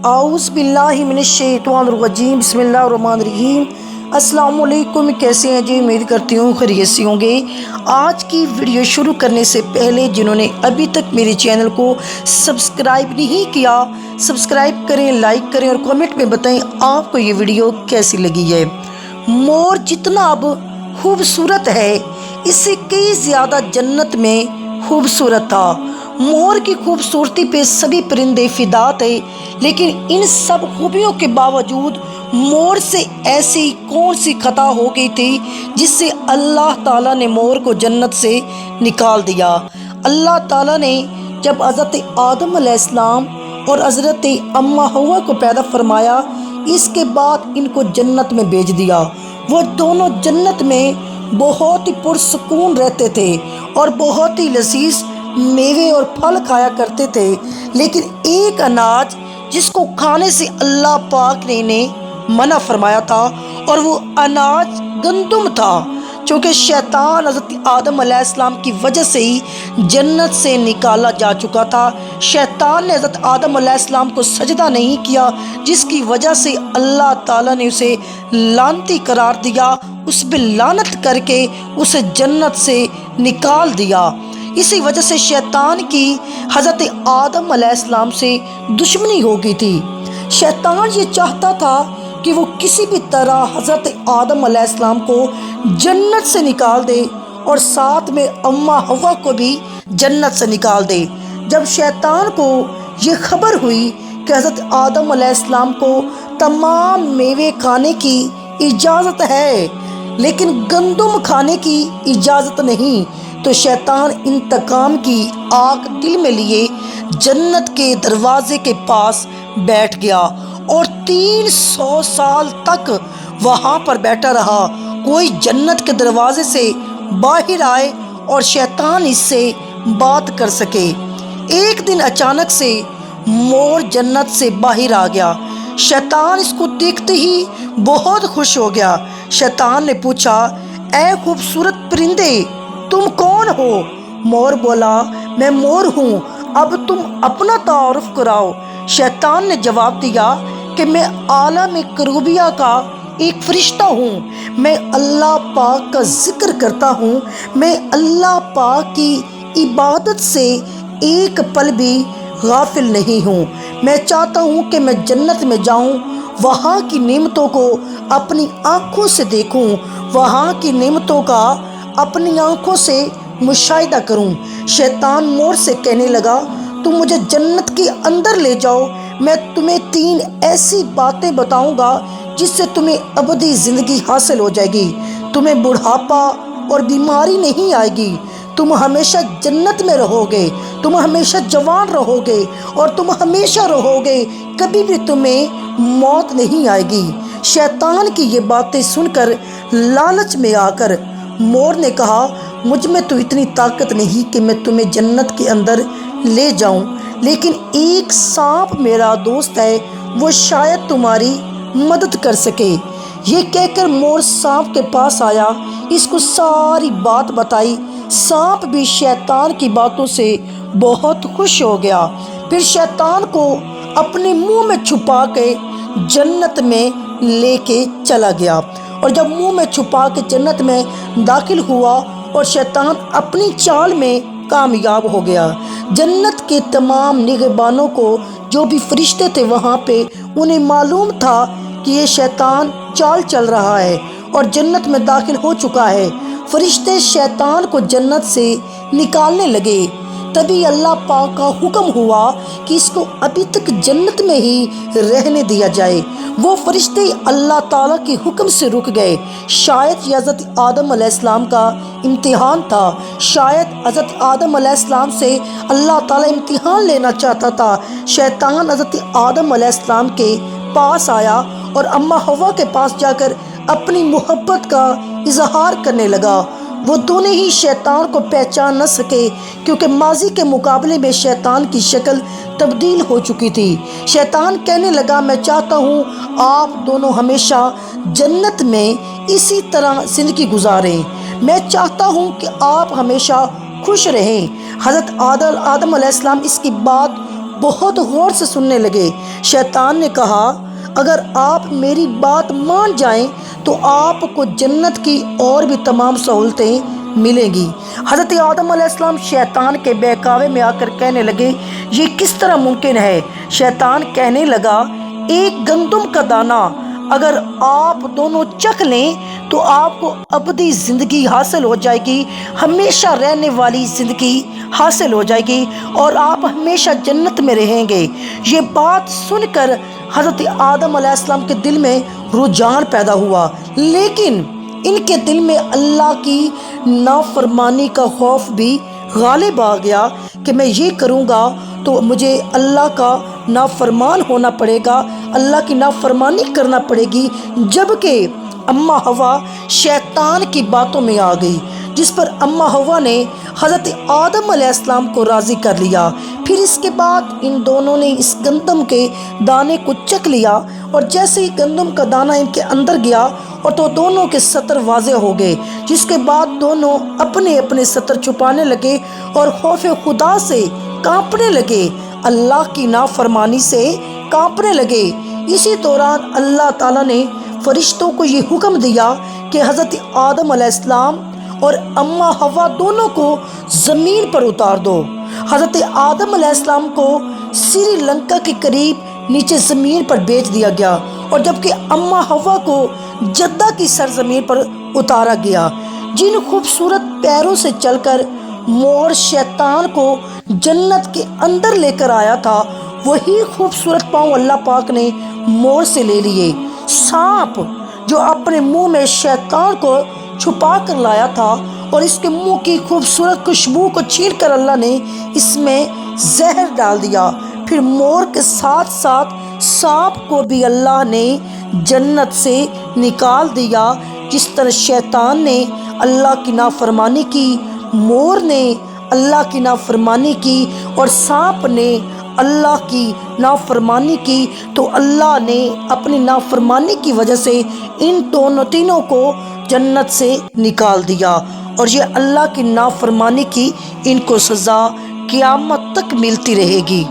اعوذ باللہ من الشیطان الرجیم، بسم اللہ الرحمن الرحیم۔ السلام علیکم، کیسے ہیں جی؟ امید کرتی ہوں خیریت سے ہوں گے۔ آج کی ویڈیو شروع کرنے سے پہلے جنہوں نے ابھی تک میرے چینل کو سبسکرائب نہیں کیا، سبسکرائب کریں، لائک کریں اور کمنٹ میں بتائیں آپ کو یہ ویڈیو کیسی لگی ہے۔ مور جتنا اب خوبصورت ہے، اس سے کئی زیادہ جنت میں خوبصورت تھا۔ مور کی خوبصورتی پہ سبھی پرندے فدا تھے، لیکن ان سب خوبیوں کے باوجود مور سے ایسی کون سی خطا ہو گئی تھی جس سے اللہ تعالیٰ نے مور کو جنت سے نکال دیا۔ اللہ تعالیٰ نے جب حضرت آدم علیہ السلام اور حضرت اماں حوا کو پیدا فرمایا، اس کے بعد ان کو جنت میں بھیج دیا۔ وہ دونوں جنت میں بہت ہی پرسکون رہتے تھے اور بہت ہی لذیذ میوے اور پھل کھایا کرتے تھے، لیکن ایک اناج جس کو کھانے سے اللہ پاک نے انہیں منع فرمایا تھا، اور وہ اناج گندم تھا۔ چونکہ شیطان حضرت آدم علیہ السلام کی وجہ سے ہی جنت سے نکالا جا چکا تھا۔ شیطان نے حضرت آدم علیہ السلام کو سجدہ نہیں کیا، جس کی وجہ سے اللہ تعالیٰ نے اسے لعنتی قرار دیا، اس پہ لعنت کر کے اسے جنت سے نکال دیا۔ اسی وجہ سے شیطان کی حضرت آدم علیہ السلام سے دشمنی ہو گئی تھی۔ شیطان یہ چاہتا تھا کہ وہ کسی بھی طرح حضرت آدم علیہ السلام کو جنت سے نکال دے اور ساتھ میں اماں حوا کو بھی جنت سے نکال دے۔ جب شیطان کو یہ خبر ہوئی کہ حضرت آدم علیہ السلام کو تمام میوے کھانے کی اجازت ہے لیکن گندم کھانے کی اجازت نہیں، تو شیطان انتقام کی آگ دل میں لیے جنت کے دروازے کے پاس بیٹھ گیا اور 300 سال تک وہاں پر بیٹھا رہا۔ کوئی جنت کے دروازے سے باہر آئے اور شیطان اس سے بات کر سکے۔ ایک دن اچانک سے مور جنت سے باہر آ گیا۔ شیطان اس کو دیکھتے ہی بہت خوش ہو گیا۔ شیطان نے پوچھا، اے خوبصورت پرندے، تم کون ہو؟ مور بولا، میں مور ہوں، اب تم اپنا تعارف کراؤ۔ شیطان نے جواب دیا کہ میں عالم کروبیہ کا ایک فرشتہ ہوں، میں اللہ پاک کا ذکر کرتا ہوں، میں اللہ پاک کی عبادت سے ایک پل بھی غافل نہیں ہوں۔ میں چاہتا ہوں کہ میں جنت میں جاؤں، وہاں کی نعمتوں کو اپنی آنکھوں سے دیکھوں، وہاں کی نعمتوں کا اپنی آنکھوں سے مشاہدہ کروں۔ شیطان مور سے کہنے لگا، تم مجھے جنت کے اندر لے جاؤ، میں تمہیں 3 ایسی باتیں بتاؤں گا جس سے تمہیں ابدی زندگی حاصل ہو جائے گی۔ تمہیں بڑھاپا اور بیماری نہیں آئے گی، تم ہمیشہ جنت میں رہو گے، تم ہمیشہ جوان رہو گے اور تم ہمیشہ رہو گے، کبھی بھی تمہیں موت نہیں آئے گی۔ شیطان کی یہ باتیں سن کر لالچ میں آ کر مور نے کہا، مجھ میں تو اتنی طاقت نہیں کہ میں تمہیں جنت کے اندر لے جاؤں، لیکن ایک سانپ میرا دوست ہے، وہ شاید تمہاری مدد کر سکے۔ یہ کہہ کر مور سانپ کے پاس آیا، اس کو ساری بات بتائی۔ سانپ بھی شیطان کی باتوں سے بہت خوش ہو گیا، پھر شیطان کو اپنے منہ میں چھپا کے جنت میں لے کے چلا گیا، اور جب منہ میں چھپا کے جنت میں داخل ہوا اور شیطان اپنی چال میں کامیاب ہو گیا۔ جنت کے تمام نگہبانوں کو، جو بھی فرشتے تھے وہاں پہ، انہیں معلوم تھا کہ یہ شیطان چال چل رہا ہے اور جنت میں داخل ہو چکا ہے۔ فرشتے شیطان کو جنت سے نکالنے لگے، تبھی اللہ پاک کا حکم ہوا کہ اس کو ابھی تک جنت میں ہی رہنے دیا جائے۔ وہ فرشتے اللہ تعالیٰ کے حکم سے رک گئے۔ شاید یہ حضرت آدم علیہ السلام کا امتحان تھا، شاید حضرت آدم علیہ السلام سے اللہ تعالیٰ امتحان لینا چاہتا تھا۔ شیطان حضرت آدم علیہ السلام کے پاس آیا اور اماں حوا کے پاس جا کر اپنی محبت کا اظہار کرنے لگا۔ وہ دونوں ہی شیطان کو پہچان نہ سکے، کیونکہ ماضی کے مقابلے میں شیطان کی شکل تبدیل ہو چکی تھی۔ شیطان کہنے لگا، میں چاہتا ہوں آپ دونوں ہمیشہ جنت میں اسی طرح زندگی گزاریں، میں چاہتا ہوں کہ آپ ہمیشہ خوش رہیں۔ حضرت آدم علیہ السلام اس کی بات بہت غور سے سننے لگے۔ شیطان نے کہا اگر آپ میری بات مان جائیں تو آپ کو جنت کی اور بھی تمام سہولتیں ملیں گی۔ حضرت آدم علیہ السلام شیطان کے بہکاوے میں آ کر کہنے لگے یہ کس طرح ممکن ہے؟ شیطان کہنے لگا ایک گندم کا دانہ اگر آپ دونوں چکھ لیں تو آپ کو ابدی زندگی حاصل ہو جائے گی، ہمیشہ رہنے والی زندگی حاصل ہو جائے گی اور آپ ہمیشہ جنت میں رہیں گے۔ یہ بات سن کر حضرت آدم علیہ السلام کے دل میں رجحان پیدا ہوا، لیکن ان کے دل میں اللہ کی نافرمانی کا خوف بھی غالب آ گیا کہ میں یہ کروں گا تو مجھے اللہ کا نافرمان ہونا پڑے گا، اللہ کی نافرمانی کرنا پڑے گی۔ جبکہ اماں حوا شیطان کی باتوں میں آ گئی، جس پر اماں حوا نے حضرت آدم علیہ السلام کو راضی کر لیا۔ پھر اس کے بعد ان دونوں نے اس گندم کے دانے کو چکھ لیا، اور جیسے ہی گندم کا دانہ ان کے اندر گیا اور تو دونوں کے سطر واضح ہو گئے، جس کے بعد دونوں اپنے اپنے سطر چھپانے لگے اور خوف خدا سے کانپنے لگے، اللہ کی نافرمانی سے کانپنے لگے۔ اسی دوران اللہ تعالیٰ نے فرشتوں کو یہ حکم دیا کہ حضرت آدم علیہ السلام اور اماں حوا دونوں کو زمین پر اتار دو۔ حضرت آدم علیہ السلام کو سری لنکا کے قریب نیچے زمین پر بیچ دیا گیا، اور جبکہ اماں حوا کو جدہ کی سرزمین پر اتارا گیا۔ جن خوبصورت پیروں سے چل کر مور شیطان کو جنت کے اندر لے کر آیا تھا، وہی خوبصورت پاؤں اللہ پاک نے مور سے لے لیے۔ سانپ جو اپنے منہ میں شیطان کو چھپا کر لایا تھا، اور اس کے منہ کی خوبصورت خوشبو کو چھین کر اللہ نے اس میں زہر ڈال دیا۔ پھر مور کے ساتھ ساتھ سانپ کو بھی اللہ نے جنت سے نکال دیا۔ جس طرح شیطان نے اللہ کی نافرمانی کی، مور نے اللہ کی نافرمانی کی، اور سانپ نے اللہ کی نافرمانی کی، تو اللہ نے اپنی نافرمانی کی وجہ سے ان تینوں کو جنت سے نکال دیا، اور یہ اللہ کی نافرمانی کی ان کو سزا قیامت تک ملتی رہے گی۔